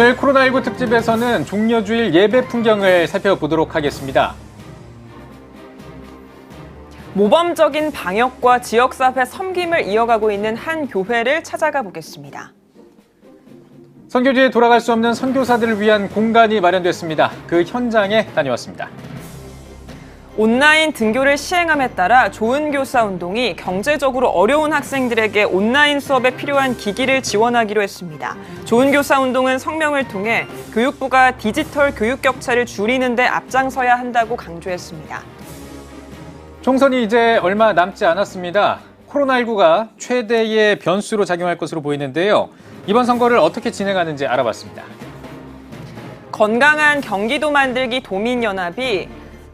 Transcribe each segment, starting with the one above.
오늘 코로나19 특집에서는 종려주일 예배 풍경을 살펴보도록 하겠습니다. 모범적인 방역과 지역사회 섬김을 이어가고 있는 한 교회를 찾아가 보겠습니다. 선교지에 돌아갈 수 없는 선교사들을 위한 공간이 마련됐습니다. 그 현장에 다녀왔습니다. 온라인 등교를 시행함에 따라 좋은 교사 운동이 경제적으로 어려운 학생들에게 온라인 수업에 필요한 기기를 지원하기로 했습니다. 좋은 교사 운동은 성명을 통해 교육부가 디지털 교육 격차를 줄이는 데 앞장서야 한다고 강조했습니다. 총선이 이제 얼마 남지 않았습니다. 코로나19가 최대의 변수로 작용할 것으로 보이는데요. 이번 선거를 어떻게 진행하는지 알아봤습니다. 건강한 경기도 만들기 도민연합이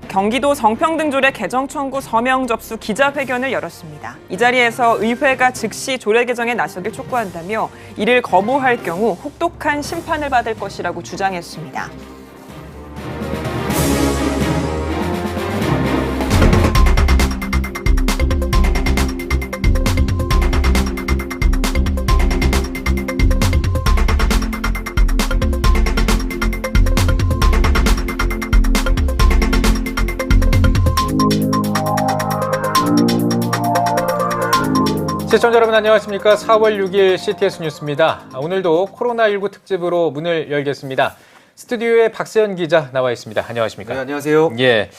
경기도 성평등조례 개정 청구 서명 접수 기자회견을 열었습니다. 이 자리에서 의회가 즉시 조례 개정에 나서길 촉구한다며 이를 거부할 경우 혹독한 심판을 받을 것이라고 주장했습니다. 시청자 여러분 안녕하십니까. 4월 6일 CTS 뉴스입니다. 오늘도 코로나19 특집으로 문을 열겠습니다. 스튜디오에 박세현 기자 나와 있습니다. 안녕하십니까. 네, 안녕하세요. 예,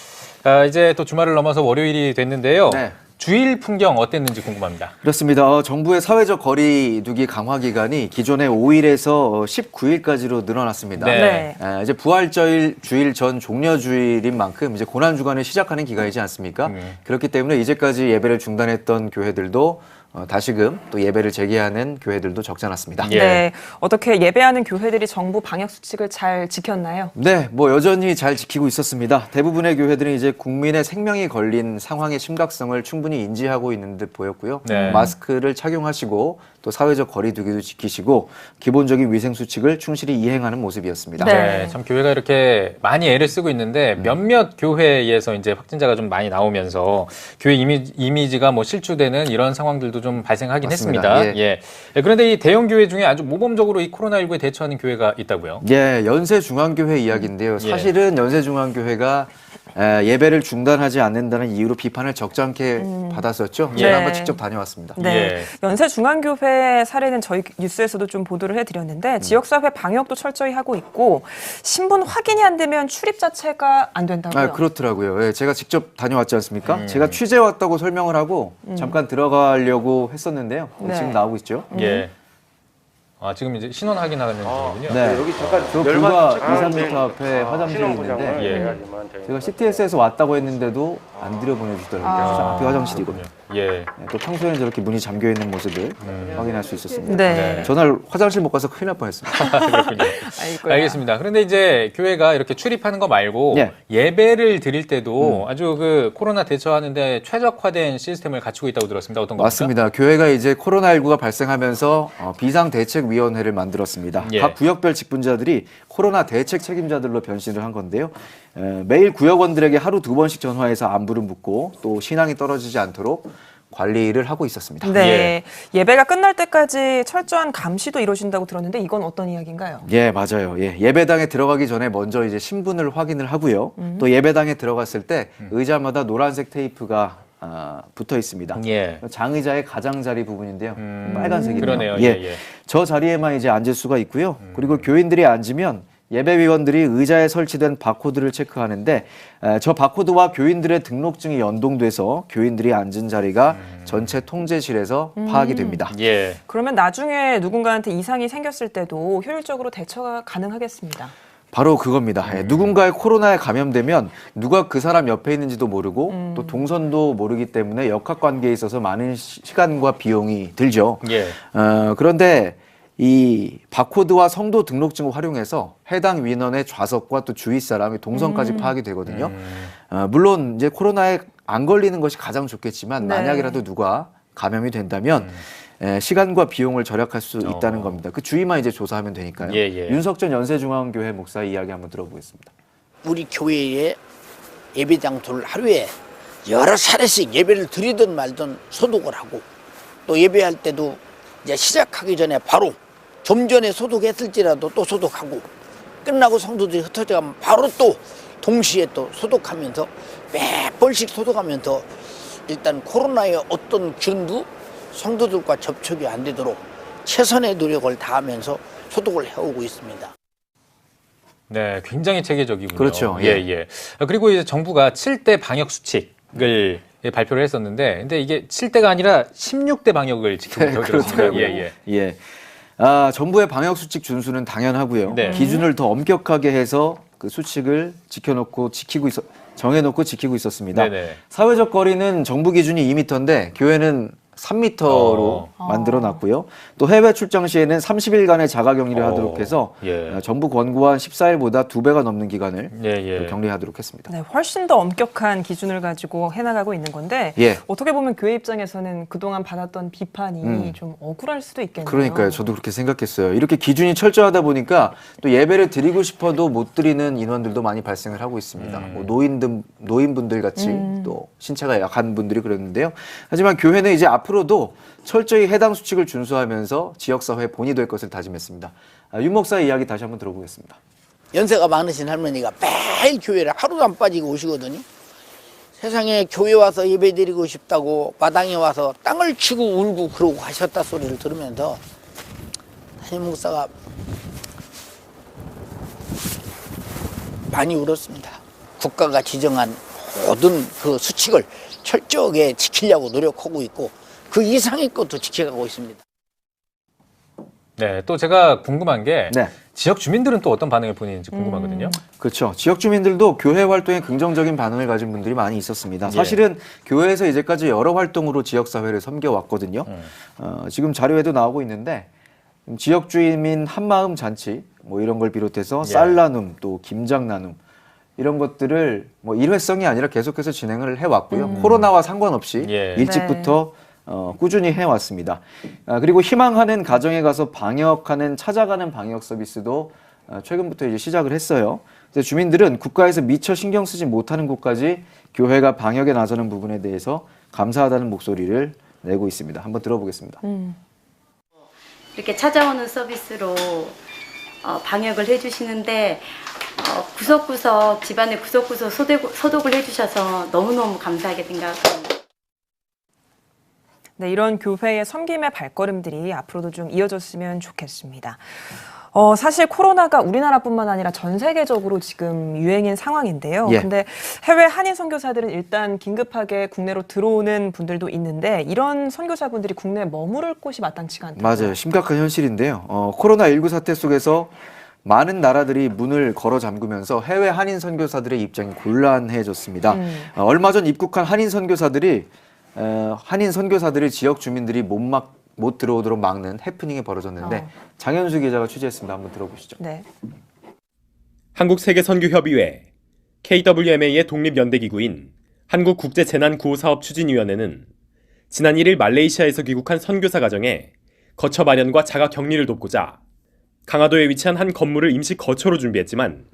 이제 또 주말을 넘어서 월요일이 됐는데요. 네. 주일 풍경 어땠는지 궁금합니다. 그렇습니다. 정부의 사회적 거리 두기 강화 기간이 기존의 5일에서 19일까지로 늘어났습니다. 네. 이제 부활절 주일 전 종려주일인 만큼 이제 고난 주간을 시작하는 기간이지 않습니까? 그렇기 때문에 이제까지 예배를 중단했던 교회들도 다시금 또 예배를 재개하는 교회들도 적지 않았습니다. 예. 네, 어떻게 예배하는 교회들이 정부 방역 수칙을 잘 지켰나요? 네, 여전히 잘 지키고 있었습니다. 대부분의 교회들은 이제 국민의 생명이 걸린 상황의 심각성을 충분히 인지하고 있는 듯 보였고요. 네. 마스크를 착용하시고 또 사회적 거리 두기도 지키시고 기본적인 위생 수칙을 충실히 이행하는 모습이었습니다. 네, 참 교회가 이렇게 많이 애를 쓰고 있는데 몇몇 교회에서 이제 확진자가 좀 많이 나오면서 교회 이미지가 실추되는 이런 상황들도 좀 발생하긴 맞습니다. 했습니다. 예. 그런데 이 대형 교회 중에 아주 모범적으로 이 코로나19에 대처하는 교회가 있다고요? 예, 연세중앙교회 이야기인데요. 사실은 연세중앙교회가 예배를 중단하지 않는다는 이유로 비판을 적잖게 받았었죠. 네. 제가 한번 직접 다녀왔습니다. 네, 예. 연세중앙교회 사례는 저희 뉴스에서도 좀 보도를 해드렸는데 지역사회 방역도 철저히 하고 있고 신분 확인이 안 되면 출입 자체가 안 된다고요? 그렇더라고요. 예, 제가 직접 다녀왔지 않습니까? 제가 취재 왔다고 설명을 하고 잠깐 들어가려고 했었는데요. 네. 지금 나오고 있죠. 예. 지금 이제 신원 확인하는 중이군요. 네. 여기 잠깐 저 불과 2, 3m 앞에 화장실이 있는데 예. 제가 CTS에서 왔다고 했는데도 안 들여보내주더라고요. 앞에 화장실이거든요. 예. 또 평소에는 저렇게 문이 잠겨 있는 모습을 확인할 수 있었습니다. 네. 전날 화장실 못 가서 큰일 날 뻔했습니다. 그렇군요. 아이고야. 알겠습니다. 그런데 이제 교회가 이렇게 출입하는 거 말고 예. 예배를 드릴 때도 아주 그 코로나 대처하는데 최적화된 시스템을 갖추고 있다고 들었습니다. 어떤 겁니까? 맞습니다. 교회가 이제 코로나19가 발생하면서 비상대책위원회를 만들었습니다. 예. 각 구역별 직분자들이 코로나 대책 책임자들로 변신을 한 건데요. 매일 구역원들에게 하루 2번씩 전화해서 안부를 묻고 또 신앙이 떨어지지 않도록 관리를 하고 있었습니다. 네, 예배가 끝날 때까지 철저한 감시도 이루어진다고 들었는데 이건 어떤 이야기인가요? 예, 맞아요. 예배당에 들어가기 전에 먼저 이제 신분을 확인을 하고요. 또 예배당에 들어갔을 때 의자마다 노란색 테이프가 붙어 있습니다. 예. 장의자의 가장자리 부분인데요. 빨간색이네요. 그러네요. 예. 예. 저 자리에만 이제 앉을 수가 있고요. 그리고 교인들이 앉으면 예배위원들이 의자에 설치된 바코드를 체크하는데 저 바코드와 교인들의 등록증이 연동돼서 교인들이 앉은 자리가 전체 통제실에서 파악이 됩니다. 예. 그러면 나중에 누군가한테 이상이 생겼을 때도 효율적으로 대처가 가능하겠습니다. 바로 그겁니다. 누군가의 코로나에 감염되면 누가 그 사람 옆에 있는지도 모르고 또 동선도 모르기 때문에 역학관계에 있어서 많은 시간과 비용이 들죠. 예. 그런데 이 바코드와 성도 등록증을 활용해서 해당 민원의 좌석과 또 주위 사람의 동선까지 파악이 되거든요. 물론 이제 코로나에 안 걸리는 것이 가장 좋겠지만 네. 만약이라도 누가 감염이 된다면 시간과 비용을 절약할 수 있다는 겁니다. 그 주의만 이제 조사하면 되니까요. 예, 예. 윤석전 연세중앙교회 목사 이야기 한번 들어보겠습니다. 우리 교회의 예배 장소를 하루에 여러 차례씩 예배를 드리든 말든 소독을 하고 또 예배할 때도 이제 시작하기 전에 바로 좀 전에 소독했을지라도 또 소독하고 끝나고 성도들이 흩어져 가면 바로 또 동시에 또 소독하면서 몇 번씩 소독하면서 일단 코로나의 어떤 균도 성도들과 접촉이 안 되도록 최선의 노력을 다하면서 소독을 해오고 있습니다. 네, 굉장히 체계적이군요. 그렇죠. 예, 예. 그리고 이제 정부가 7대 방역 수칙을 발표를 했었는데, 근데 이게 7대가 아니라 16대 방역을 지키고 있다고 들었습니다. 그렇더라고요. 예, 예. 예. 정부의 방역 수칙 준수는 당연하고요. 네. 기준을 더 엄격하게 해서 그 수칙을 정해놓고 지키고 있었습니다. 네네. 사회적 거리는 정부 기준이 2m인데 교회는 3m로 만들어놨고요. 또 해외 출장 시에는 30일간의 자가격리를 하도록 해서 예. 정부 권고한 14일보다 2배가 넘는 기간을 예. 격리하도록 했습니다. 네, 훨씬 더 엄격한 기준을 가지고 해나가고 있는 건데 예. 어떻게 보면 교회 입장에서는 그동안 받았던 비판이 좀 억울할 수도 있겠네요. 그러니까요. 저도 그렇게 생각했어요. 이렇게 기준이 철저하다 보니까 또 예배를 드리고 싶어도 못 드리는 인원들도 많이 발생을 하고 있습니다. 뭐 노인분들 같이 또 신체가 약한 분들이 그랬는데요. 하지만 교회는 이제 앞으로도 철저히 해당 수칙을 준수하면서 지역사회의 본이 될 것을 다짐했습니다. 윤 목사의 이야기 다시 한번 들어보겠습니다. 연세가 많으신 할머니가 매일 교회를 하루도 안 빠지고 오시거든요. 세상에 교회 와서 예배 드리고 싶다고 마당에 와서 땅을 치고 울고 그러고 가셨다 소리를 들으면서 담임 목사가 많이 울었습니다. 국가가 지정한 모든 그 수칙을 철저하게 지키려고 노력하고 있고 그 이상의 것도 지켜가고 있습니다. 네, 또 제가 궁금한 게 네. 지역 주민들은 또 어떤 반응을 보이는지 궁금하거든요. 그렇죠. 지역 주민들도 교회 활동에 긍정적인 반응을 가진 분들이 많이 있었습니다. 예. 사실은 교회에서 이제까지 여러 활동으로 지역사회를 섬겨왔거든요. 지금 자료에도 나오고 있는데 지역 주민 한마음 잔치 뭐 이런 걸 비롯해서 예. 쌀 나눔 또 김장 나눔 이런 것들을 뭐 일회성이 아니라 계속해서 진행을 해왔고요. 코로나와 상관없이 예. 일찍부터 꾸준히 해왔습니다. 그리고 희망하는 가정에 가서 방역하는 찾아가는 방역 서비스도 최근부터 이제 시작을 했어요. 그래서 주민들은 국가에서 미처 신경 쓰지 못하는 곳까지 교회가 방역에 나서는 부분에 대해서 감사하다는 목소리를 내고 있습니다. 한번 들어보겠습니다. 이렇게 찾아오는 서비스로 방역을 해주시는데 구석구석 집안의 구석구석 소독을 해주셔서 너무너무 감사하게 생각합니다. 네, 이런 교회의 섬김의 발걸음들이 앞으로도 좀 이어졌으면 좋겠습니다. 사실 코로나가 우리나라뿐만 아니라 전 세계적으로 지금 유행인 상황인데요. 예. 근데 해외 한인 선교사들은 일단 긴급하게 국내로 들어오는 분들도 있는데 이런 선교사분들이 국내에 머무를 곳이 마땅치가 않다고요. 맞아요. 심각한 현실인데요. 코로나19 사태 속에서 많은 나라들이 문을 걸어 잠그면서 해외 한인 선교사들의 입장이 곤란해졌습니다. 얼마 전 입국한 한인 선교사들이 지역 주민들이 못 들어오도록 막는 해프닝이 벌어졌는데 장현수 기자가 취재했습니다. 한번 들어보시죠. 네. 한국세계선교협의회, KWMA의 독립연대기구인 한국국제재난구호사업추진위원회는 지난 1일 말레이시아에서 귀국한 선교사 가정에 거처 마련과 자가 격리를 돕고자 강화도에 위치한 한 건물을 임시 거처로 준비했지만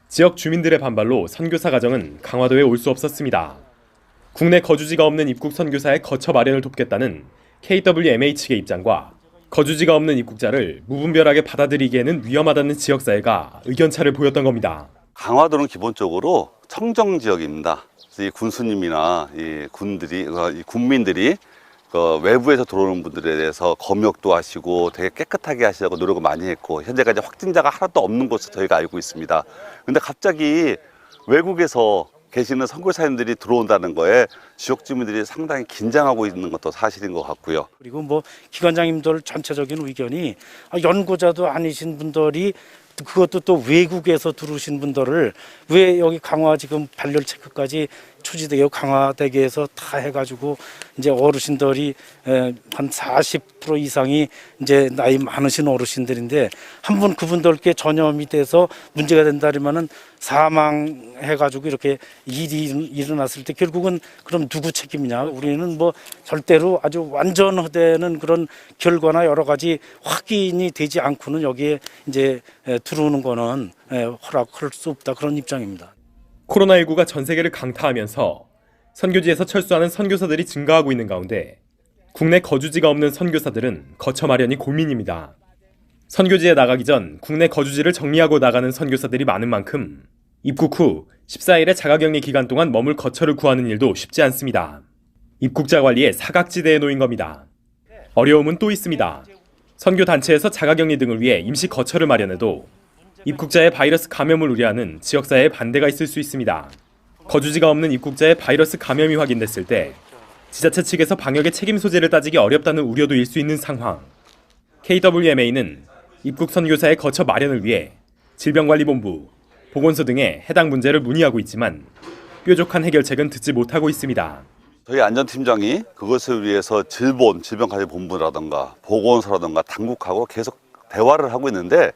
지역 주민들의 반발로 선교사 가정은 강화도에 올 수 없었습니다. 국내 거주지가 없는 입국 선교사의 거처 마련을 돕겠다는 KWMA 측의 입장과 거주지가 없는 입국자를 무분별하게 받아들이기에는 위험하다는 지역사회가 의견차를 보였던 겁니다. 강화도는 기본적으로 청정 지역입니다. 이 군수님이나 이 군민들이 외부에서 들어오는 분들에 대해서 검역도 하시고 되게 깨끗하게 하시려고 노력을 많이 했고 현재까지 확진자가 하나도 없는 것으로 저희가 알고 있습니다. 그런데 갑자기 외국에서 계시는 선교사님들이 들어온다는 거에 지역 주민들이 상당히 긴장하고 있는 것도 사실인 것 같고요. 그리고 뭐 기관장님들 전체적인 의견이 연구자도 아니신 분들이 그것도 또 외국에서 들어오신 분들을 왜 여기 강화 지금 발열 체크까지 추진되고 강화되게 해서 다 해가지고 이제 어르신들이 한 40% 이상이 이제 나이 많으신 어르신들인데 한 번 그분들께 전염이 돼서 문제가 된다면은 사망해가지고 이렇게 일이 일어났을 때 결국은 그럼 누구 책임이냐? 우리는 뭐 절대로 아주 완전화되는 그런 결과나 여러 가지 확인이 되지 않고는 여기에 이제 들어오는 거는 허락할 수 없다 그런 입장입니다. 코로나19가 전 세계를 강타하면서 선교지에서 철수하는 선교사들이 증가하고 있는 가운데 국내 거주지가 없는 선교사들은 거처 마련이 고민입니다. 선교지에 나가기 전 국내 거주지를 정리하고 나가는 선교사들이 많은 만큼 입국 후 14일의 자가격리 기간 동안 머물 거처를 구하는 일도 쉽지 않습니다. 입국자 관리에 사각지대에 놓인 겁니다. 어려움은 또 있습니다. 선교 단체에서 자가격리 등을 위해 임시 거처를 마련해도 입국자의 바이러스 감염을 우려하는 지역사회의 반대가 있을 수 있습니다. 거주지가 없는 입국자의 바이러스 감염이 확인됐을 때 지자체 측에서 방역의 책임 소재를 따지기 어렵다는 우려도 일 수 있는 상황. KWMA는 입국 선교사의 거처 마련을 위해 질병관리본부, 보건소 등에 해당 문제를 문의하고 있지만 뾰족한 해결책은 듣지 못하고 있습니다. 저희 안전팀장이 그것을 위해서 질병관리본부라든가 보건소라든가 당국하고 계속 대화를 하고 있는데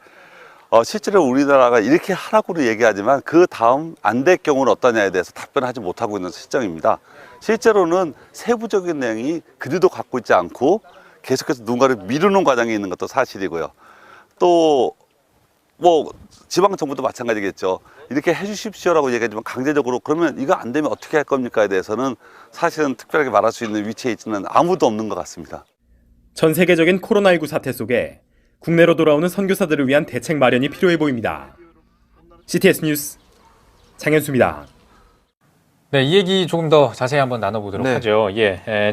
실제로 우리나라가 이렇게 하라고 얘기하지만 그 다음 안 될 경우는 어떠냐에 대해서 답변하지 못하고 있는 실정입니다. 실제로는 세부적인 내용이 그리도 갖고 있지 않고 계속해서 누군가를 미루는 과정이 있는 것도 사실이고요. 또 뭐 지방정부도 마찬가지겠죠. 이렇게 해주십시오라고 얘기하지만 강제적으로 그러면 이거 안 되면 어떻게 할 겁니까에 대해서는 사실은 특별하게 말할 수 있는 위치에 있지는 아무도 없는 것 같습니다. 전 세계적인 코로나19 사태 속에 국내로 돌아오는 선교사들을 위한 대책 마련이 필요해 보입니다. CTS 뉴스 장현수입니다. 네, 이 얘기 조금 더 자세히 한번 나눠보도록 네. 하죠.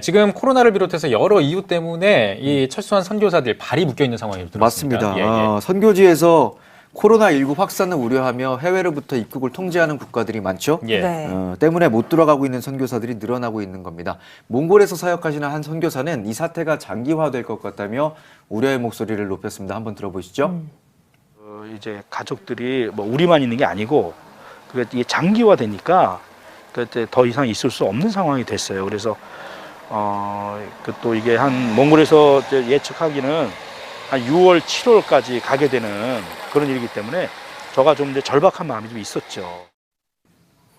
지금 코로나를 비롯해서 여러 이유 때문에 이 철수한 선교사들 발이 묶여 있는 상황이 들었습니다. 맞습니다. 선교지에서 코로나19 확산을 우려하며 해외로부터 입국을 통제하는 국가들이 많죠. 네. 때문에 못 들어가고 있는 선교사들이 늘어나고 있는 겁니다. 몽골에서 사역하시는 한 선교사는 이 사태가 장기화될 것 같다며 우려의 목소리를 높였습니다. 한번 들어보시죠. 이제 가족들이 뭐 우리만 있는 게 아니고 그게 이게 장기화되니까 그때 더 이상 있을 수 없는 상황이 됐어요. 그래서 또 이게 한 몽골에서 예측하기는 한 6월, 7월까지 가게 되는 그런 일이기 때문에 저가 좀 이제 절박한 마음이 좀 있었죠.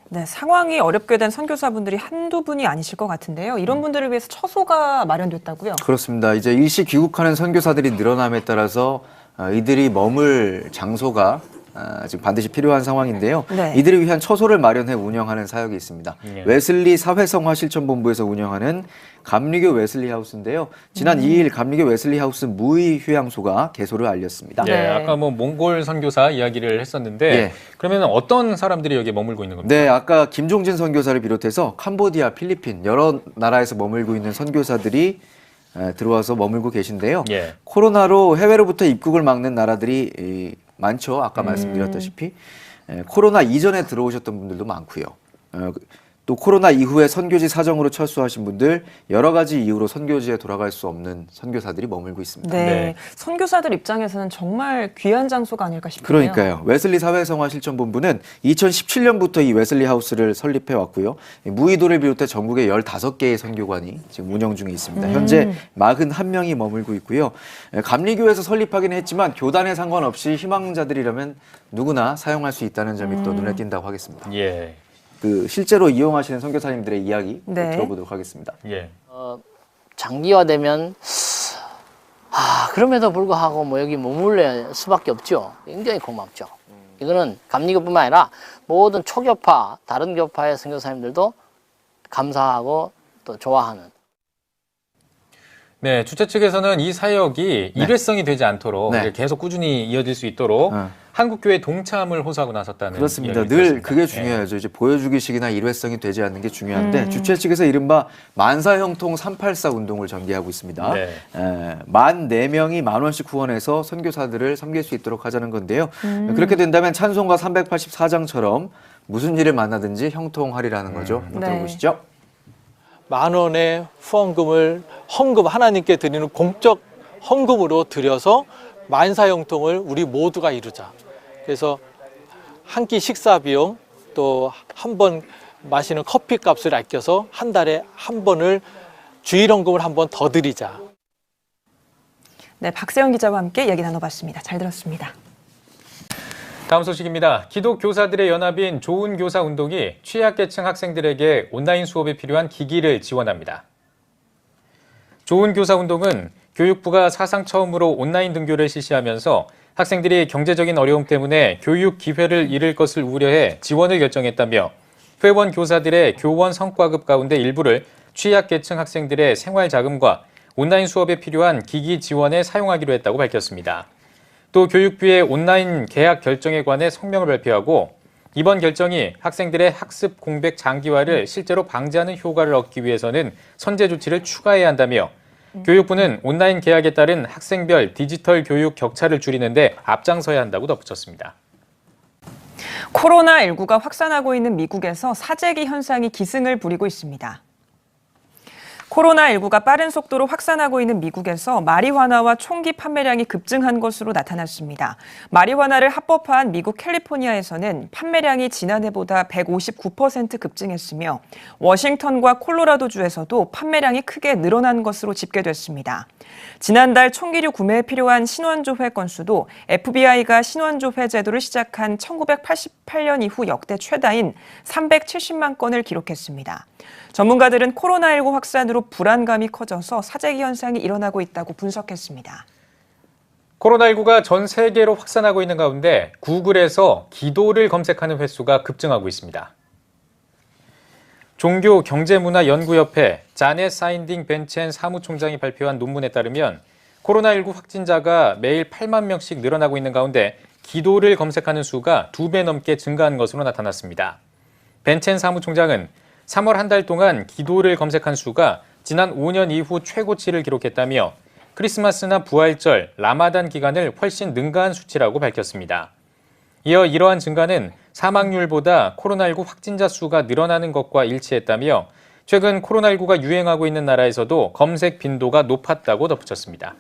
네, 상황이 어렵게 된 선교사분들이 한두 분이 아니실 것 같은데요. 이런 분들을 위해서 처소가 마련됐다고요? 그렇습니다. 이제 일시 귀국하는 선교사들이 늘어남에 따라서 이들이 머물 장소가 지금 반드시 필요한 상황인데요. 네. 이들을 위한 처소를 마련해 운영하는 사역이 있습니다. 예. 웨슬리 사회성화 실천본부에서 운영하는 감리교 웨슬리 하우스인데요. 지난 2일 감리교 웨슬리 하우스 무의 휴양소가 개소를 알렸습니다. 네. 아까 뭐 몽골 선교사 이야기를 했었는데 예. 그러면 어떤 사람들이 여기에 머물고 있는 겁니까? 네, 아까 김종진 선교사를 비롯해서 캄보디아, 필리핀 여러 나라에서 머물고 있는 선교사들이 들어와서 머물고 계신데요. 예. 코로나로 해외로부터 입국을 막는 나라들이 많죠. 아까 말씀드렸다시피 코로나 이전에 들어오셨던 분들도 많고요. 또 코로나 이후에 선교지 사정으로 철수하신 분들 여러 가지 이유로 선교지에 돌아갈 수 없는 선교사들이 머물고 있습니다. 네. 네. 선교사들 입장에서는 정말 귀한 장소가 아닐까 싶네요. 그러니까요. 웨슬리 사회성화 실천본부는 2017년부터 이 웨슬리 하우스를 설립해 왔고요. 무의도를 비롯해 전국에 15개의 선교관이 지금 운영 중에 있습니다. 현재 41명이 머물고 있고요. 감리교에서 설립하기는 했지만 교단에 상관없이 희망자들이라면 누구나 사용할 수 있다는 점이 또 눈에 띈다고 하겠습니다. 예. 실제로 이용하시는 선교사님들의 이야기 네. 들어보도록 하겠습니다. 예. 장기화되면 그럼에도 불구하고 뭐 여기 머물러 수밖에 없죠. 굉장히 고맙죠. 이거는 감리교뿐만 아니라 모든 초교파, 다른 교파의 선교사님들도 감사하고 또 좋아하는. 네, 주최 측에서는 이 사역이 일회성이 되지 않도록 네. 계속 꾸준히 이어질 수 있도록 한국교회 동참을 호소하고 나섰다는 그렇습니다. 이야기가 늘 있었습니다. 그게 중요하죠. 이제 보여주기식이나 일회성이 되지 않는 게 중요한데 주최 측에서 이른바 만사형통 384 운동을 전개하고 있습니다. 네. 만 4명이 10,000원씩 후원해서 선교사들을 섬길 수 있도록 하자는 건데요. 그렇게 된다면 찬송가 384장처럼 무슨 일을 만나든지 형통하리라는 거죠. 한번 네. 들어보시죠. 10,000원의 후원금을 헌금 하나님께 드리는 공적 헌금으로 드려서 만사형통을 우리 모두가 이루자. 그래서 한 끼 식사 비용 또 한 번 마시는 커피 값을 아껴서 한 달에 한 번을 주일 헌금을 한 번 더 드리자. 네, 박세영 기자와 함께 얘기 나눠봤습니다. 잘 들었습니다. 다음 소식입니다. 기독교사들의 연합인 좋은 교사 운동이 취약계층 학생들에게 온라인 수업에 필요한 기기를 지원합니다. 좋은 교사 운동은 교육부가 사상 처음으로 온라인 등교를 실시하면서 학생들이 경제적인 어려움 때문에 교육 기회를 잃을 것을 우려해 지원을 결정했다며 회원 교사들의 교원 성과급 가운데 일부를 취약계층 학생들의 생활자금과 온라인 수업에 필요한 기기 지원에 사용하기로 했다고 밝혔습니다. 또 교육부의 온라인 개학 결정에 관해 성명을 발표하고 이번 결정이 학생들의 학습 공백 장기화를 실제로 방지하는 효과를 얻기 위해서는 선제 조치를 추가해야 한다며 교육부는 온라인 개학에 따른 학생별 디지털 교육 격차를 줄이는 데 앞장서야 한다고 덧붙였습니다. 코로나19가 확산하고 있는 미국에서 사재기 현상이 기승을 부리고 있습니다. 코로나19가 빠른 속도로 확산하고 있는 미국에서 마리화나와 총기 판매량이 급증한 것으로 나타났습니다. 마리화나를 합법화한 미국 캘리포니아에서는 판매량이 지난해보다 159% 급증했으며 워싱턴과 콜로라도주에서도 판매량이 크게 늘어난 것으로 집계됐습니다. 지난달 총기류 구매에 필요한 신원조회 건수도 FBI가 신원조회 제도를 시작한 1988년 이후 역대 최다인 370만 건을 기록했습니다. 전문가들은 코로나19 확산으로 불안감이 커져서 사재기 현상이 일어나고 있다고 분석했습니다. 코로나19가 전 세계로 확산하고 있는 가운데 구글에서 기도를 검색하는 횟수가 급증하고 있습니다. 종교경제문화연구협회 자넷 사인딩 벤첸 사무총장이 발표한 논문에 따르면 코로나19 확진자가 매일 8만 명씩 늘어나고 있는 가운데 기도를 검색하는 수가 2배 넘게 증가한 것으로 나타났습니다. 벤첸 사무총장은 3월 한 달 동안 기도를 검색한 수가 지난 5년 이후 최고치를 기록했다며 크리스마스나 부활절, 라마단 기간을 훨씬 능가한 수치라고 밝혔습니다. 이어 이러한 증가는 사망률보다 코로나19 확진자 수가 늘어나는 것과 일치했다며 최근 코로나19가 유행하고 있는 나라에서도 검색 빈도가 높았다고 덧붙였습니다.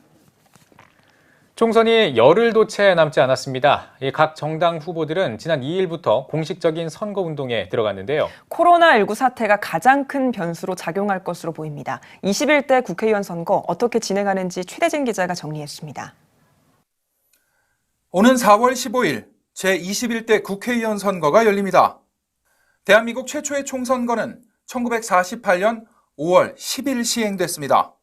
총선이 열흘도 채 남지 않았습니다. 각 정당 후보들은 지난 2일부터 공식적인 선거운동에 들어갔는데요. 코로나19 사태가 가장 큰 변수로 작용할 것으로 보입니다. 21대 국회의원 선거 어떻게 진행하는지 최대진 기자가 정리했습니다. 오는 4월 15일 제21대 국회의원 선거가 열립니다. 대한민국 최초의 총선거는 1948년 5월 10일 시행됐습니다.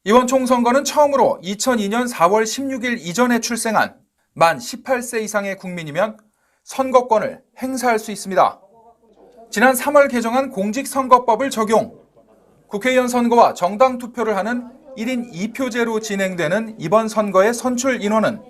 이번 총선거는 처음으로 2002년 4월 16일 이전에 출생한 만 18세 이상의 국민이면 선거권을 행사할 수 있습니다. 지난 3월 개정한 공직선거법을 적용, 국회의원 선거와 정당 투표를 하는 1인 2표제로 진행되는 이번 선거의 선출 인원은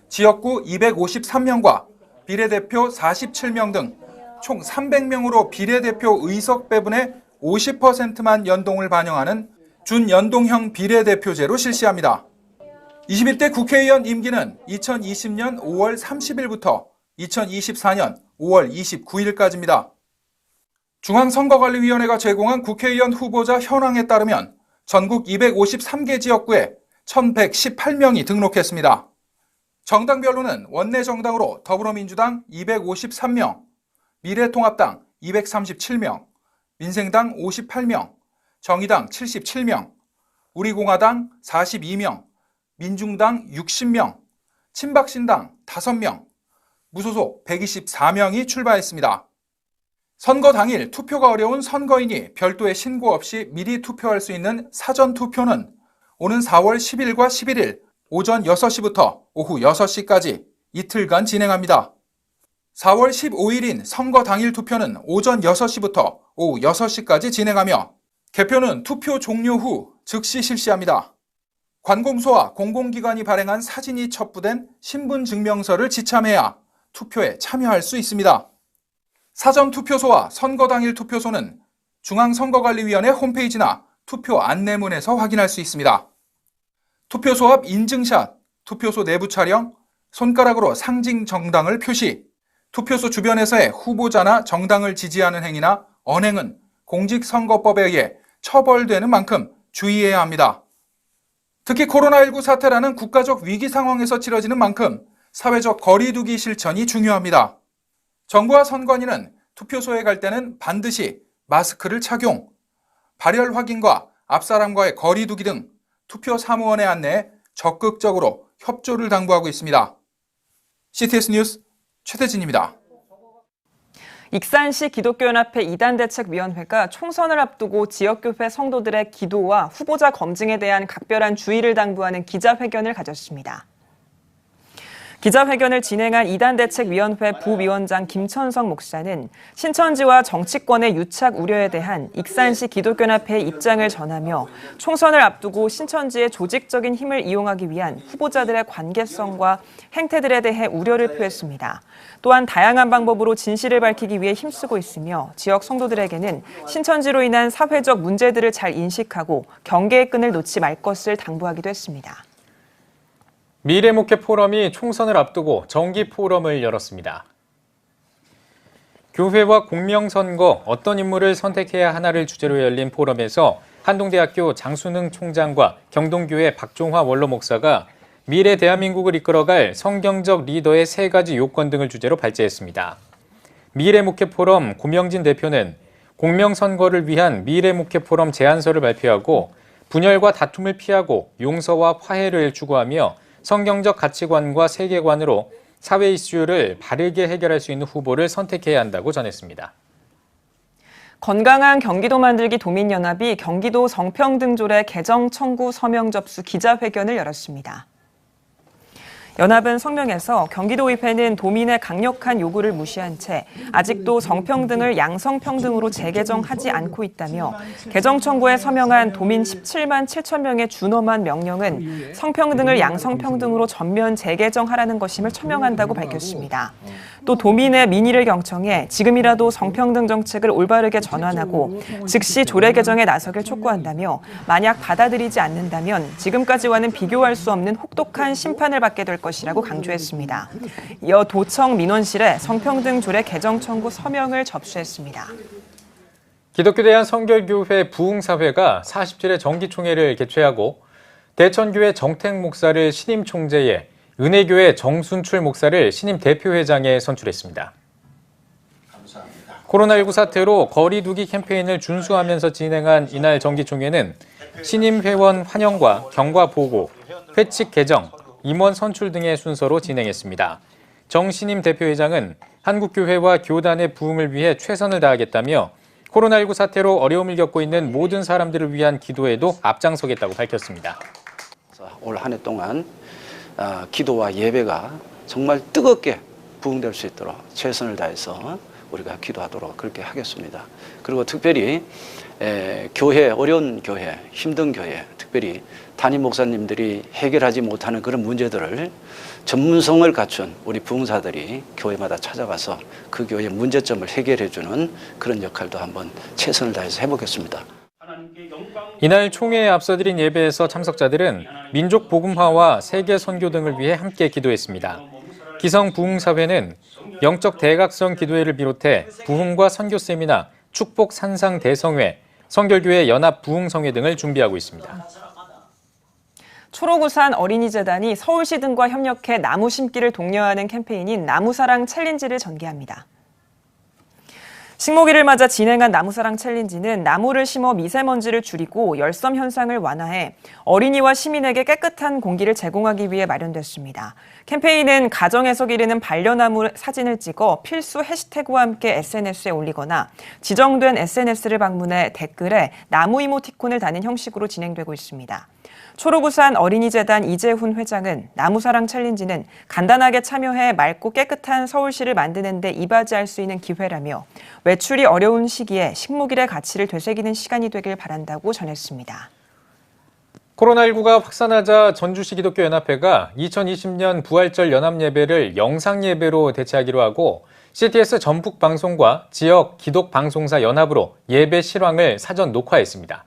지역구 253명과 비례대표 47명 등 총 300명으로 비례대표 의석 배분의 50%만 연동을 반영하는 준연동형 비례대표제로 실시합니다. 21대 국회의원 임기는 2020년 5월 30일부터 2024년 5월 29일까지입니다. 중앙선거관리위원회가 제공한 국회의원 후보자 현황에 따르면 전국 253개 지역구에 1,118명이 등록했습니다. 정당별로는 원내정당으로 더불어민주당 253명, 미래통합당 237명, 민생당 58명, 정의당 77명, 우리공화당 42명, 민중당 60명, 친박신당 5명, 무소속 124명이 출마했습니다. 선거 당일 투표가 어려운 선거인이 별도의 신고 없이 미리 투표할 수 있는 사전투표는 오는 4월 10일과 11일 오전 6시부터 오후 6시까지 이틀간 진행합니다. 4월 15일인 선거 당일 투표는 오전 6시부터 오후 6시까지 진행하며 개표는 투표 종료 후 즉시 실시합니다. 관공서와 공공기관이 발행한 사진이 첩부된 신분증명서를 지참해야 투표에 참여할 수 있습니다. 사전투표소와 선거 당일 투표소는 중앙선거관리위원회 홈페이지나 투표 안내문에서 확인할 수 있습니다. 투표소 앞 인증샷, 투표소 내부 촬영, 손가락으로 상징 정당을 표시, 투표소 주변에서의 후보자나 정당을 지지하는 행위나 언행은 공직선거법에 의해 처벌되는 만큼 주의해야 합니다. 특히 코로나19 사태라는 국가적 위기 상황에서 치러지는 만큼 사회적 거리두기 실천이 중요합니다. 정부와 선관위는 투표소에 갈 때는 반드시 마스크를 착용, 발열 확인과 앞사람과의 거리두기 등 투표 사무원의 안내에 적극적으로 협조를 당부하고 있습니다. CTS 뉴스 최대진입니다. 익산시 기독교연합회 이단대책위원회가 총선을 앞두고 지역교회 성도들의 기도와 후보자 검증에 대한 각별한 주의를 당부하는 기자회견을 가졌습니다. 기자회견을 진행한 이단대책위원회 부위원장 김천성 목사는 신천지와 정치권의 유착 우려에 대한 익산시 기독교연합회의 입장을 전하며 총선을 앞두고 신천지의 조직적인 힘을 이용하기 위한 후보자들의 관계성과 행태들에 대해 우려를 표했습니다. 또한 다양한 방법으로 진실을 밝히기 위해 힘쓰고 있으며 지역 성도들에게는 신천지로 인한 사회적 문제들을 잘 인식하고 경계의 끈을 놓지 말 것을 당부하기도 했습니다. 미래목회 포럼이 총선을 앞두고 정기 포럼을 열었습니다. 교회와 공명선거 어떤 인물을 선택해야 하나를 주제로 열린 포럼에서 한동대학교 장순흥 총장과 경동교회 박종화 원로 목사가 미래 대한민국을 이끌어갈 성경적 리더의 3가지 요건 등을 주제로 발제했습니다. 미래목회 포럼 고명진 대표는 공명선거를 위한 미래목회 포럼 제안서를 발표하고 분열과 다툼을 피하고 용서와 화해를 추구하며 성경적 가치관과 세계관으로 사회 이슈를 바르게 해결할 수 있는 후보를 선택해야 한다고 전했습니다. 건강한 경기도 만들기 도민연합이 경기도 성평등조례 개정 청구 서명 접수 기자회견을 열었습니다. 연합은 성명에서 경기도의회는 도민의 강력한 요구를 무시한 채 아직도 성평등을 양성평등으로 재개정하지 않고 있다며 개정 청구에 서명한 도민 17만 7천 명의 준엄한 명령은 성평등을 양성평등으로 전면 재개정하라는 것임을 천명한다고 밝혔습니다. 또 도민의 민의를 경청해 지금이라도 성평등 정책을 올바르게 전환하고 즉시 조례 개정에 나서길 촉구한다며 만약 받아들이지 않는다면 지금까지와는 비교할 수 없는 혹독한 심판을 받게 될 것이라고 강조했습니다. 이어 도청 민원실에 성평등 조례 개정 청구 서명을 접수했습니다. 기독교대한 성결교회 부흥사회가 47회 정기총회를 개최하고 대천교회 정택 목사를 신임 총재에 은혜교회 정순출 목사를 신임 대표회장에 선출했습니다. 코로나19 사태로 거리두기 캠페인을 준수하면서 진행한 이날 정기총회는 신임 회원 환영과 경과 보고, 회칙 개정, 임원 선출 등의 순서로 진행했습니다. 정 신임 대표회장은 한국교회와 교단의 부흥을 위해 최선을 다하겠다며 코로나19 사태로 어려움을 겪고 있는 모든 사람들을 위한 기도에도 앞장서겠다고 밝혔습니다. 올 한 해 동안 기도와 예배가 정말 뜨겁게 부흥될 수 있도록 최선을 다해서 우리가 기도하도록 그렇게 하겠습니다. 그리고 특별히 교회, 어려운 교회, 힘든 교회, 특별히 담임 목사님들이 해결하지 못하는 그런 문제들을 전문성을 갖춘 우리 부흥사들이 교회마다 찾아가서 그 교회의 문제점을 해결해주는 그런 역할도 한번 최선을 다해서 해보겠습니다. 이날 총회에 앞서드린 예배에서 참석자들은 민족 복음화와 세계 선교 등을 위해 함께 기도했습니다. 기성 부흥사회는 영적 대각성 기도회를 비롯해 부흥과 선교 세미나, 축복 산상 대성회, 성결교회 연합 부흥성회 등을 준비하고 있습니다. 초록우산 어린이재단이 서울시 등과 협력해 나무 심기를 독려하는 캠페인인 나무사랑 챌린지를 전개합니다. 식목일을 맞아 진행한 나무사랑 챌린지는 나무를 심어 미세먼지를 줄이고 열섬 현상을 완화해 어린이와 시민에게 깨끗한 공기를 제공하기 위해 마련됐습니다. 캠페인은 가정에서 기르는 반려나무 사진을 찍어 필수 해시태그와 함께 SNS에 올리거나 지정된 SNS를 방문해 댓글에 나무 이모티콘을 다는 형식으로 진행되고 있습니다. 초록우산 어린이재단 이재훈 회장은 나무사랑 챌린지는 간단하게 참여해 맑고 깨끗한 서울시를 만드는 데 이바지할 수 있는 기회라며 외출이 어려운 시기에 식목일의 가치를 되새기는 시간이 되길 바란다고 전했습니다. 코로나19가 확산하자 전주시 기독교연합회가 2020년 부활절 연합예배를 영상예배로 대체하기로 하고 CTS 전북방송과 지역 기독방송사 연합으로 예배 실황을 사전 녹화했습니다.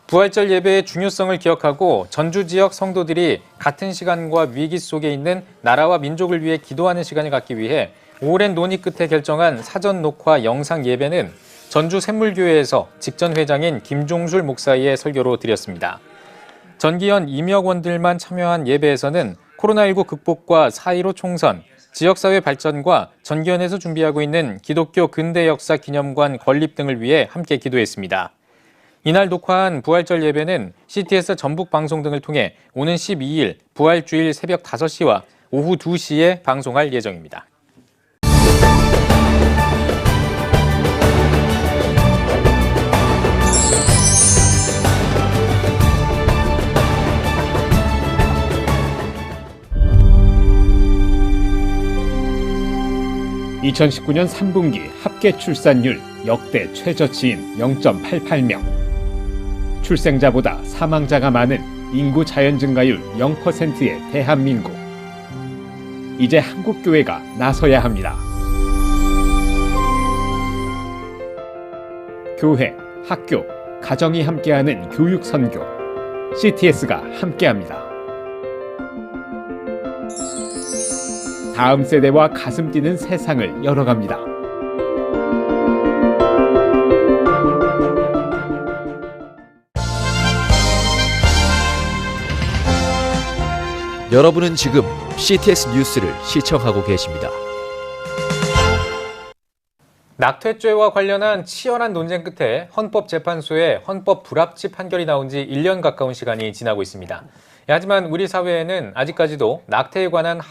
부활절 예배의 중요성을 기억하고 전주 지역 성도들이 같은 시간과 위기 속에 있는 나라와 민족을 위해 기도하는 시간을 갖기 위해 오랜 논의 끝에 결정한 사전 녹화 영상 예배는 전주 샘물교회에서 직전 회장인 김종술 목사의 설교로 드렸습니다. 전기현 임역원들만 참여한 예배에서는 코로나19 극복과 4.15 총선, 지역사회 발전과 전기현에서 준비하고 있는 기독교 근대 역사 기념관 건립 등을 위해 함께 기도했습니다. 이날 녹화한 부활절 예배는 CTS 전북방송 등을 통해 오는 12일 부활주일 새벽 5시와 오후 2시에 방송할 예정입니다. 2019년 3분기 합계 출산율 역대 최저치인 0.88명. 출생자보다 사망자가 많은 인구 자연 증가율 0%의 대한민국. 이제 한국교회가 나서야 합니다. 교회, 학교, 가정이 함께하는 교육 선교. CTS가 함께합니다. 다음 세대와 가슴 뛰는 세상을 열어갑니다. 여러분은 지금 CTS 뉴스를 시청하고 계십니다. 낙태죄와 관련한 치열한 논쟁 끝에 헌법재판소의 헌법 불합치 판결이 나온 지 1년 가까운 시간이 지나고 있습니다. 하지만 우리 사회에는 아직까지도 낙태에 관한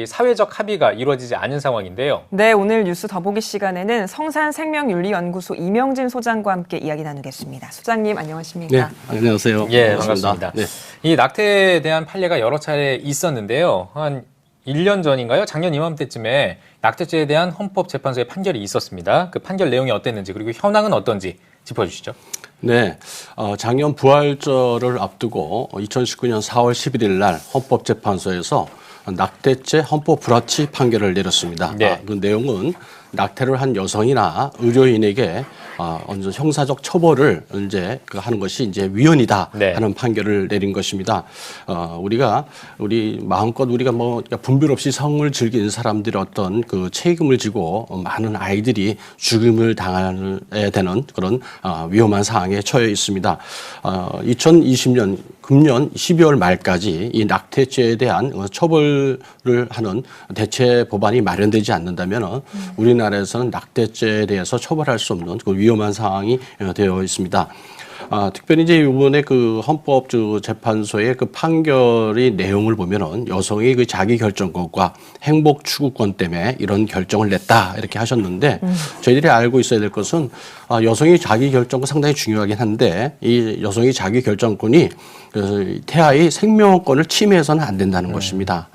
사회적 합의가 이루어지지 않은 상황인데요. 네, 오늘 뉴스 더보기 시간에는 성산생명윤리연구소 이명진 소장과 함께 이야기 나누겠습니다. 소장님 안녕하십니까? 네, 안녕하세요. 예, 반갑습니다. 네. 이 낙태에 대한 판례가 여러 차례 있었는데요. 한 1년 전인가요? 작년 이맘때쯤에 낙태죄에 대한 헌법재판소의 판결이 있었습니다. 그 판결 내용이 어땠는지 그리고 현황은 어떤지 짚어주시죠. 네, 작년 부활절을 앞두고 2019년 4월 11일 날 헌법재판소에서 낙태죄 헌법 불합치 판결을 내렸습니다. 네. 그 내용은 낙태를 한 여성이나 의료인에게 어느 형사적 처벌을 이제 하는 것이 이제 위헌이다 하는 판결을 내린 것입니다. 우리 마음껏 우리가 분별 없이 성을 즐기는 사람들의 어떤 그 책임을 지고 많은 아이들이 죽임을 당해야 되는 그런 위험한 상황에 처해 있습니다. 2020년 금년 12월 말까지 이 낙태죄에 대한 처벌을 하는 대체 법안이 마련되지 않는다면 우리나라에서는 낙태죄에 대해서 처벌할 수 없는 그 위험한 상황이 되어 있습니다. 특별히 이제 이번에 그 헌법재판소의 그 판결의 내용을 보면은 여성의 그 자기 결정권과 행복 추구권 때문에 이런 결정을 냈다 이렇게 하셨는데 저희들이 알고 있어야 될 것은 여성의 자기 결정권 상당히 중요하긴 한데 이 여성의 자기 결정권이 그 태아의 생명권을 침해해서는 안 된다는 것입니다.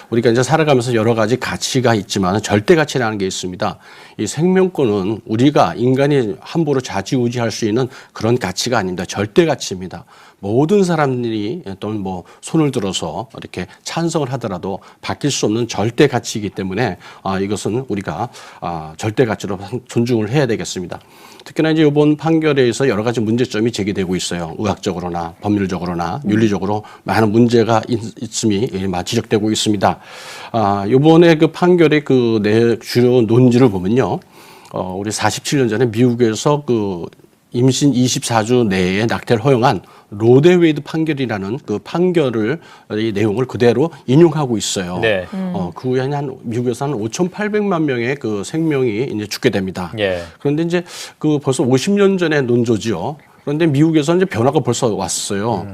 우리가 이제 살아가면서 여러 가지 가치가 있지만 절대 가치라는 게 있습니다. 이 생명권은 우리가 인간이 함부로 좌지우지할 수 있는 그런 가치가 아닙니다. 절대 가치입니다. 모든 사람들이 또는 손을 들어서 이렇게 찬성을 하더라도 바뀔 수 없는 절대 가치이기 때문에 이것은 우리가 절대 가치로 존중을 해야 되겠습니다. 특히나 이제 이번 판결에서 여러 가지 문제점이 제기되고 있어요. 의학적으로나 법률적으로나 윤리적으로 많은 문제가 있음이 지적되고 있습니다. 이번에 그 판결의 그 주요 논지를 보면요. 우리 47년 전에 미국에서 그 임신 24주 내에 낙태를 허용한 로데웨이드 판결이라는 그 판결을 이 내용을 그대로 인용하고 있어요. 네. 그 후에 미국에서 한 5,800만 명의 그 생명이 이제 죽게 됩니다. 예. 그런데 이제 그 벌써 50년 전의 논조지요. 그런데 미국에서 이제 변화가 벌써 왔어요.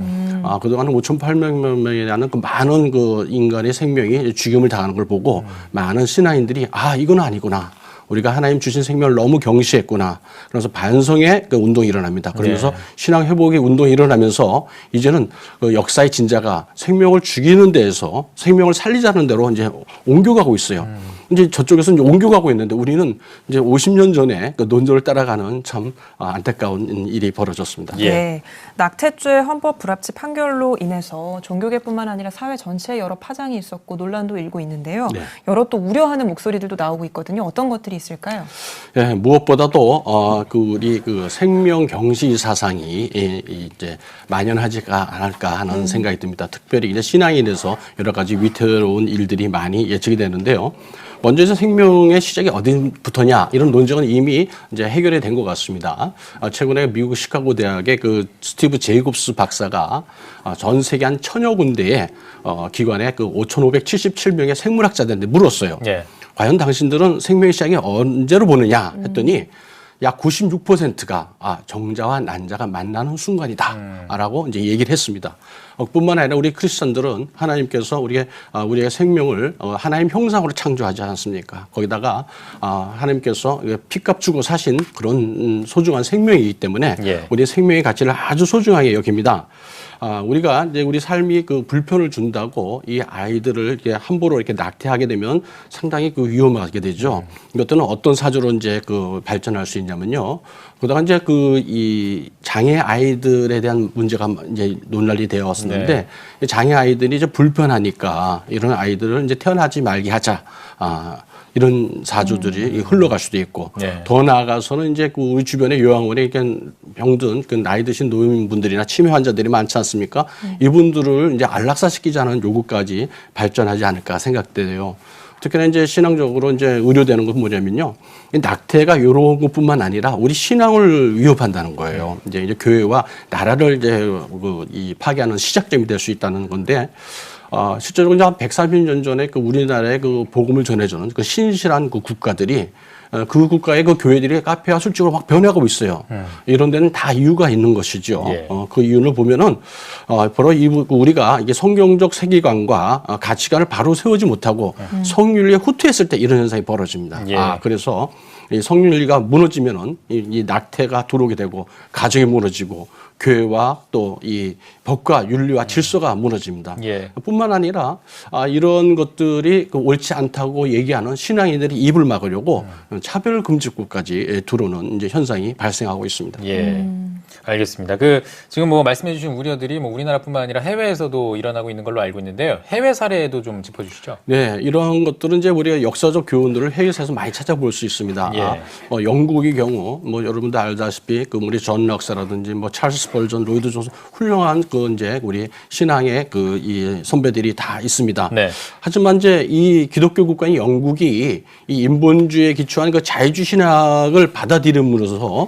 그동안 5,800만 명이라는 그 많은 그 인간의 생명이 죽임을 당하는 걸 보고 많은 신앙인들이 이건 아니구나. 우리가 하나님 주신 생명을 너무 경시했구나. 그래서 반성의 그 운동이 일어납니다. 그러면서 신앙 회복의 운동이 일어나면서 이제는 그 역사의 진자가 생명을 죽이는 데에서 생명을 살리자는 데로 이제 옮겨가고 있어요. 이제 저쪽에서는 이제 옮겨가고 있는데 우리는 이제 50년 전에 그 논조를 따라가는 참 안타까운 일이 벌어졌습니다. 네, 낙태죄 헌법 불합치 판결로 인해서 종교계뿐만 아니라 사회 전체에 여러 파장이 있었고 논란도 일고 있는데요. 네. 여러 또 우려하는 목소리들도 나오고 있거든요. 어떤 것들이 있을까요? 네, 무엇보다도 우리 그 생명 경시 사상이 이제 만연하지가 않을까 하는 생각이 듭니다. 특별히 이제 신앙인에서 여러 가지 위태로운 일들이 많이 예측이 되는데요. 먼저 이제 생명의 시작이 어디부터냐 이런 논쟁은 이미 이제 해결이 된 것 같습니다. 최근에 미국 시카고 대학의 그 스티브 제이콥스 박사가 전 세계 한 1000여 군데의 기관에 그 5,577명의 생물학자들한테 물었어요. 네. 과연 당신들은 생명의 시작이 언제로 보느냐 했더니 약 96%가 정자와 난자가 만나는 순간이다라고 이제 얘기를 했습니다. 뿐만 아니라 우리 크리스천들은 하나님께서 우리의 생명을 하나님 형상으로 창조하지 않았습니까? 거기다가 하나님께서 피값 주고 사신 그런 소중한 생명이기 때문에 우리의 생명의 가치를 아주 소중하게 여깁니다. 우리가 이제 우리 삶이 그 불편을 준다고 이 아이들을 이렇게 함부로 이렇게 낙태하게 되면 상당히 그 위험하게 되죠. 이것들은 어떤 사주로 이제 그 발전할 수 있냐면요. 그다가 이제 그 이 장애 아이들에 대한 문제가 이제 논란이 되어 왔었는데 장애 아이들이 이제 불편하니까 이런 아이들을 이제 태어나지 말게 하자. 이런 사주들이 흘러갈 수도 있고 더 나아가서는 이제 그 우리 주변에 요양원에 이렇게 병든 그 나이 드신 노인분들이나 치매 환자들이 많지 않습니까? 이분들을 이제 안락사시키자는 요구까지 발전하지 않을까 생각돼요. 특히나 이제 신앙적으로 이제 의료되는 건 뭐냐면요. 낙태가 이런 것뿐만 아니라 우리 신앙을 위협한다는 거예요. 이제 교회와 나라를 이제 이 파괴하는 시작점이 될 수 있다는 건데, 실제로 이제 한 130년 전에 그 우리나라의 그 복음을 전해주는 그 신실한 그 국가들이 그 국가의 그 교회들이 카페와 술집으로 막 변해가고 있어요. 이런 데는 다 이유가 있는 것이죠. 그 이유를 보면은 바로 우리가 이게 성경적 세계관과 가치관을 바로 세우지 못하고 성윤리에 후퇴했을 때 이런 현상이 벌어집니다. 그래서 이 성윤리가 무너지면은 이 낙태가 들어오게 되고 가정이 무너지고 교회와 또 이 법과 윤리와 질서가 무너집니다. 뿐만 아니라 이런 것들이 옳지 않다고 얘기하는 신앙인들이 입을 막으려고 차별금지구까지 들어오는 이제 현상이 발생하고 있습니다. 알겠습니다. 지금 뭐 말씀해주신 우려들이 뭐 우리나라뿐만 아니라 해외에서도 일어나고 있는 걸로 알고 있는데요. 해외 사례도 좀 짚어주시죠. 네, 이런 것들은 이제 우리가 역사적 교훈들을 해외에서 많이 찾아볼 수 있습니다. 영국의 경우 뭐 여러분들 알다시피 그 우리 존 럭스라든지 뭐 찰스 스펄전, 로이드 존슨 훌륭한 그 이제 우리 신앙의 그 이 선배들이 다 있습니다. 하지만 이제 이 기독교 국가인 영국이 이 인본주의에 기초한 그 자유주의 신학을 받아들임으로써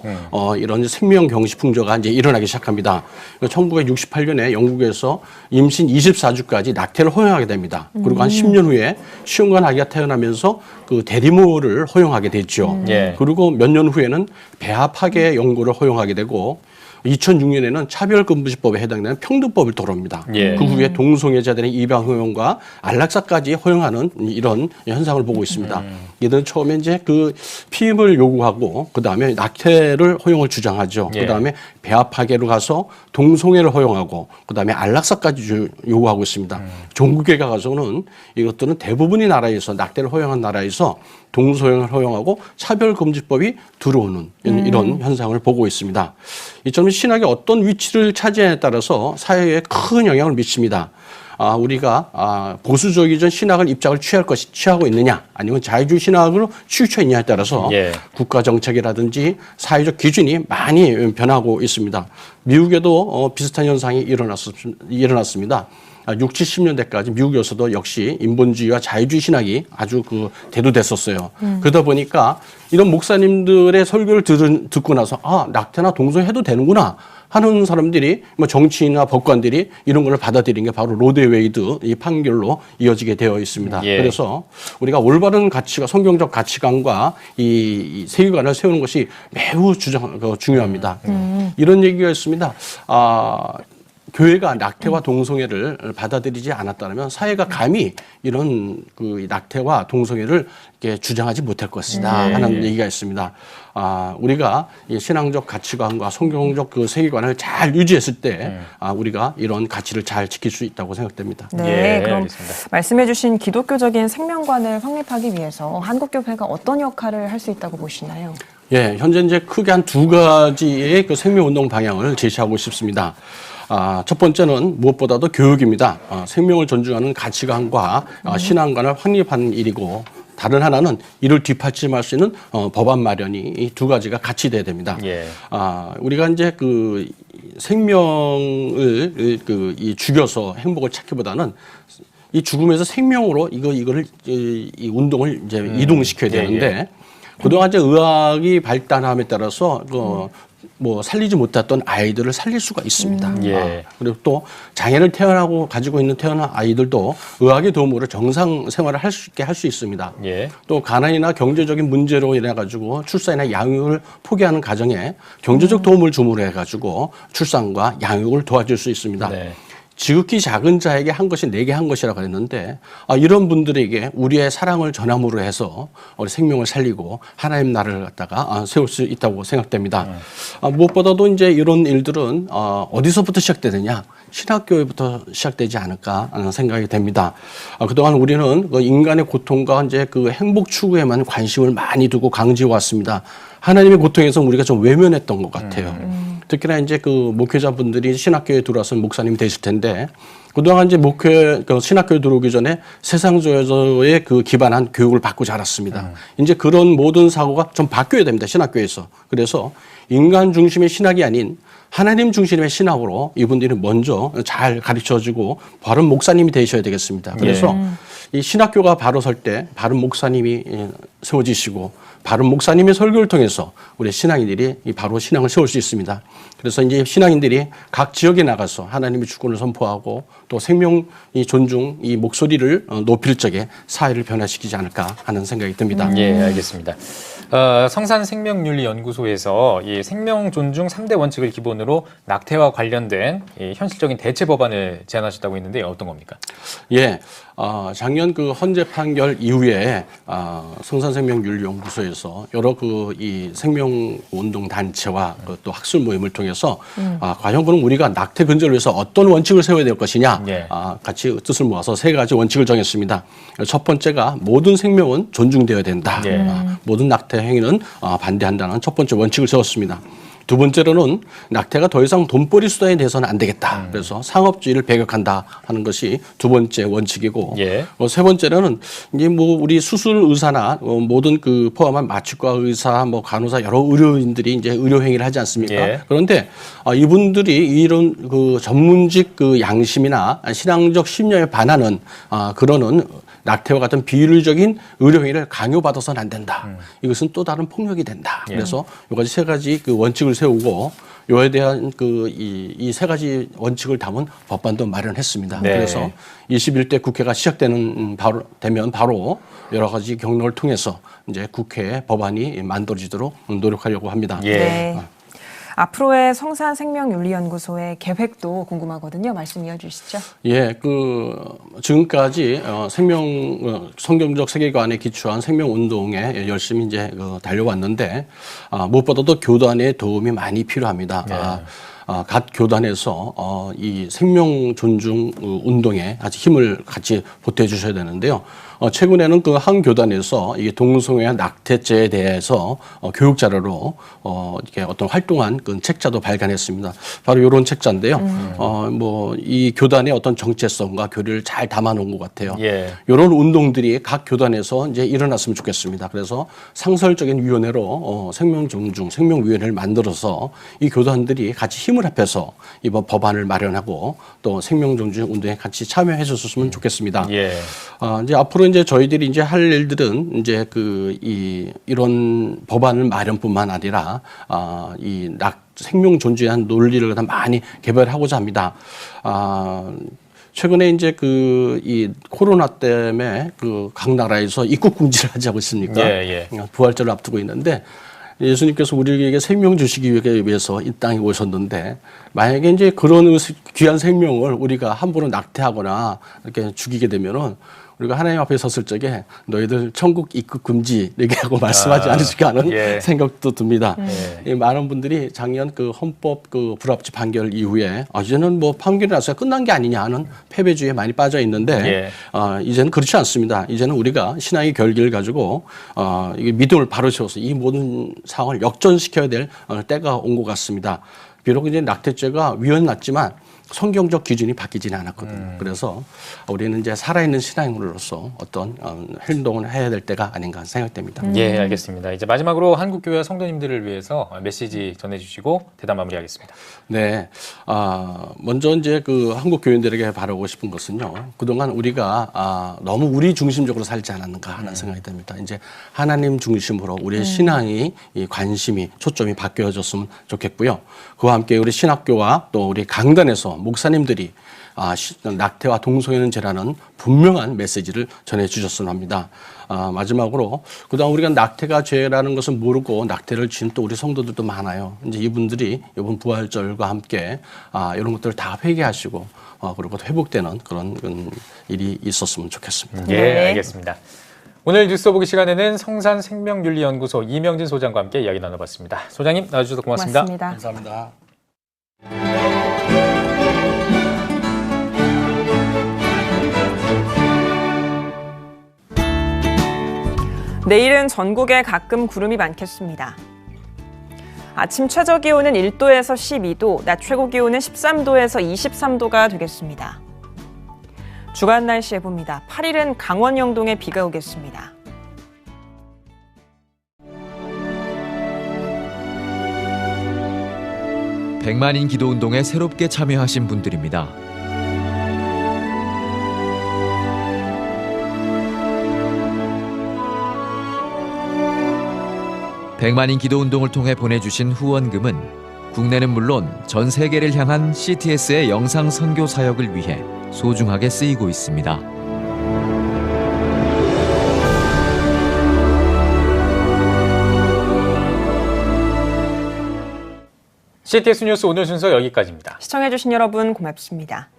이런 생명 경시 풍조가 이제 일어나기 시작합니다. 1968년에 영국에서 임신 24주까지 낙태를 허용하게 됩니다. 그리고 한 10년 후에 시험관 아기가 태어나면서 그 대리모를 허용하게 됐죠. 그리고 몇 년 후에는 배합학의 연구를 허용하게 되고 2006년에는 차별금지법에 해당되는 평등법을 도입니다. 그 후에 동성애자들의 입양 허용과 안락사까지 허용하는 이런 현상을 보고 있습니다. 이들은 처음에 이제 그 피임을 요구하고 그 다음에 낙태를 허용을 주장하죠. 그 다음에 배합학계로 가서 동성애를 허용하고 그 다음에 안락사까지 요구하고 있습니다. 종국에 가서는 이것들은 대부분의 나라에서 낙태를 허용한 나라에서 동성애를 허용하고 차별금지법이 들어오는 이런 현상을 보고 있습니다. 이처럼 신학이 어떤 위치를 차지하냐에 따라서 사회에 큰 영향을 미칩니다. 우리가 보수적이던 신학을 입장을 취하고 있느냐 아니면 자유주의 신학으로 치우쳐 있냐에 따라서 국가 정책이라든지 사회적 기준이 많이 변하고 있습니다. 미국에도 비슷한 현상이 일어났습니다. 60, 70년대까지 미국에서도 역시 인본주의와 자유주의 신학이 아주 대두됐었어요. 그러다 보니까 이런 목사님들의 설교를 듣고 나서 낙태나 동성해도 되는구나 하는 사람들이 뭐 정치인이나 법관들이 이런 걸 받아들인 게 바로 로데 웨이드 이 판결로 이어지게 되어 있습니다. 그래서 우리가 올바른 가치가 성경적 가치관과 이 세계관을 세우는 것이 매우 중요합니다. 이런 얘기가 있습니다. 교회가 낙태와 동성애를 받아들이지 않았다면 사회가 감히 이런 그 낙태와 동성애를 이렇게 주장하지 못할 것이다 하는 얘기가 있습니다. 우리가 이 신앙적 가치관과 성경적 그 세계관을 잘 유지했을 때 우리가 이런 가치를 잘 지킬 수 있다고 생각됩니다. 그럼 알겠습니다. 말씀해주신 기독교적인 생명관을 확립하기 위해서 한국교회가 어떤 역할을 할 수 있다고 보시나요? 현재 이제 크게 한 두 가지의 그 생명운동 방향을 제시하고 싶습니다. 첫 번째는 무엇보다도 교육입니다. 생명을 존중하는 가치관과 신앙관을 확립하는 일이고 다른 하나는 이를 뒷받침할 수 있는 법안 마련이 이 두 가지가 같이 돼야 됩니다. 우리가 이제 그 생명을 이 죽여서 행복을 찾기보다는 이 죽음에서 생명으로 이거를 이 운동을 이제 이동시켜야 되는데 그동안 이제 의학이 발달함에 따라서 뭐 살리지 못했던 아이들을 살릴 수가 있습니다. 그리고 또 장애를 가지고 있는 태어난 아이들도 의학의 도움으로 정상 생활을 할 수 있게 할 수 있습니다. 또 가난이나 경제적인 문제로 인해 가지고 출산이나 양육을 포기하는 가정에 경제적 도움을 주문해 가지고 출산과 양육을 도와줄 수 있습니다. 지극히 작은 자에게 한 것이 내게 한 것이라고 했는데 이런 분들에게 우리의 사랑을 전함으로 해서 우리 생명을 살리고 하나님 나라를 갖다가 세울 수 있다고 생각됩니다. 무엇보다도 이제 이런 일들은 어디서부터 시작되느냐? 신학교에부터 시작되지 않을까 하는 생각이 됩니다. 그동안 우리는 그 인간의 고통과 이제 그 행복 추구에만 관심을 많이 두고 강조해 왔습니다. 하나님의 고통에서 우리가 좀 외면했던 것 같아요. 특히나 이제 그 목회자분들이 신학교에 들어와서 목사님이 되실 텐데 그동안 이제 신학교에 들어오기 전에 세상조에 그 기반한 교육을 받고 자랐습니다. 이제 그런 모든 사고가 좀 바뀌어야 됩니다. 신학교에서. 그래서 인간 중심의 신학이 아닌 하나님 중심의 신학으로 이분들이 먼저 잘 가르쳐주고 바른 목사님이 되셔야 되겠습니다. 그래서 이 신학교가 바로 설 때 바른 목사님이 세워지시고 바른 목사님의 설교를 통해서 우리 신앙인들이 이 바로 신앙을 세울 수 있습니다. 그래서 이제 신앙인들이 각 지역에 나가서 하나님의 주권을 선포하고 또 생명 이 존중 이 목소리를 높일 적에 사회를 변화시키지 않을까 하는 생각이 듭니다. 예, 알겠습니다. 성산생명윤리연구소에서 이 생명 존중 3대 원칙을 기본으로 낙태와 관련된 이 현실적인 대체 법안을 제안하셨다고 했는데 어떤 겁니까? 예, 작년 그 헌재 판결 이후에 성산생명윤리연구소에서 여러 그 이 생명운동 단체와 또 학술 모임을 통해서 과연 그럼 우리가 낙태 근절을 위해서 어떤 원칙을 세워야 될 것이냐 같이 뜻을 모아서 3가지 원칙을 정했습니다. 첫 번째가 모든 생명은 존중되어야 된다. 모든 낙태 행위는 반대한다는 첫 번째 원칙을 세웠습니다. 두 번째로는 낙태가 더 이상 돈벌이 수단이 돼서는 안 되겠다. 그래서 상업주의를 배격한다 하는 것이 두 번째 원칙이고, 세 번째로는 이제 뭐 우리 수술 의사나 모든 그 포함한 마취과 의사, 뭐 간호사 여러 의료인들이 이제 의료 행위를 하지 않습니까? 그런데 이분들이 이런 그 전문직 그 양심이나 신앙적 신념에 반하는 그러는 낙태와 같은 비윤리적인 의료행위를 강요받아서는 안 된다. 이것은 또 다른 폭력이 된다. 그래서 요까지 3가지 그 원칙을 세우고 요에 대한 그 이 3가지 원칙을 담은 법안도 마련했습니다. 그래서 21대 국회가 시작되는 되면 바로 여러 가지 경로를 통해서 이제 국회에 법안이 만들어지도록 노력하려고 합니다. 앞으로의 성산생명윤리연구소의 계획도 궁금하거든요. 말씀 이어주시죠. 예, 지금까지 성경적 세계관에 기초한 생명운동에 열심히 이제 달려왔는데 무엇보다도 교단의 도움이 많이 필요합니다. 각 교단에서 이 생명 존중 운동에 아주 힘을 같이 보태 주셔야 되는데요. 최근에는 그 한 교단에서 이 동성애와 낙태죄에 대해서 교육 자료로 이렇게 어떤 활동한 그 책자도 발간했습니다. 바로 이런 책자인데요. 뭐 이 교단의 어떤 정체성과 교리를 잘 담아놓은 것 같아요. 이런 운동들이 각 교단에서 이제 일어났으면 좋겠습니다. 그래서 상설적인 위원회로 생명 존중, 생명위원회를 만들어서 이 교단들이 같이 힘을 합해서 이번 법안을 마련하고 또 생명 존중 운동에 같이 참여해 줬으면 좋겠습니다. 이제 앞으로 이제 저희들이 이제 할 일들은 이제 이런 법안을 마련뿐만 아니라 생명 존중에 대한 논리를 많이 개발하고자 합니다. 최근에 이제 이 코로나 때문에 각 나라에서 입국 금지를 하지 않고 있습니까? 부활절을 앞두고 있는데 예수님께서 우리에게 생명 주시기 위해서 이 땅에 오셨는데 만약에 이제 그런 귀한 생명을 우리가 함부로 낙태하거나 이렇게 죽이게 되면은 우리가 하나님 앞에 섰을 적에 너희들 천국 입국 금지 얘기하고 말씀하지 않으실까 하는 생각도 듭니다. 많은 분들이 작년 그 헌법 그 불합치 판결 이후에 이제는 뭐 판결이 나서 끝난 게 아니냐 하는 패배주의에 많이 빠져 있는데 이제는 그렇지 않습니다. 이제는 우리가 신앙의 결기를 가지고 이게 믿음을 바로 세워서 이 모든 상황을 역전시켜야 될 때가 온 것 같습니다. 비록 이제 낙태죄가 위헌났지만 성경적 기준이 바뀌지는 않았거든요. 그래서 우리는 이제 살아있는 신앙인으로서 어떤 행동을 해야 될 때가 아닌가 생각됩니다. 예, 알겠습니다. 이제 마지막으로 한국교회 성도님들을 위해서 메시지 전해주시고 대담 마무리하겠습니다. 네, 먼저 이제 그 한국 교인들에게 바라고 싶은 것은요. 그동안 우리가 너무 우리 중심적으로 살지 않았는가 하는 생각이 듭니다. 이제 하나님 중심으로 우리의 신앙이 이 관심이 초점이 바뀌어졌으면 좋겠고요. 그와 함께 우리 신학교와 또 우리 강단에서 목사님들이 낙태와 동성애는 죄라는 분명한 메시지를 전해주셨으면 합니다. 마지막으로 그동안 우리가 낙태가 죄라는 것을 모르고 낙태를 지은 또 우리 성도들도 많아요. 이제 이분들이 이번 부활절과 함께 이런 것들을 다 회개하시고 그리고 회복되는 그런 일이 있었으면 좋겠습니다. 예, 알겠습니다. 오늘 뉴스 보기 시간에는 성산생명윤리연구소 이명진 소장과 함께 이야기 나눠봤습니다. 소장님 나와주셔서 고맙습니다. 감사합니다. 내일은 전국에 가끔 구름이 많겠습니다. 아침 최저 기온은 1도에서 12도, 낮 최고 기온은 13도에서 23도가 되겠습니다. 주간 날씨 해봅니다. 8일은 강원 영동에 비가 오겠습니다. 백만인 기도운동에 새롭게 참여하신 분들입니다. 백만인 기도운동을 통해 보내주신 후원금은 국내는 물론 전 세계를 향한 CTS의 영상 선교 사역을 위해 소중하게 쓰이고 있습니다. CTS 뉴스 오늘 순서 여기까지입니다. 시청해주신 여러분 고맙습니다.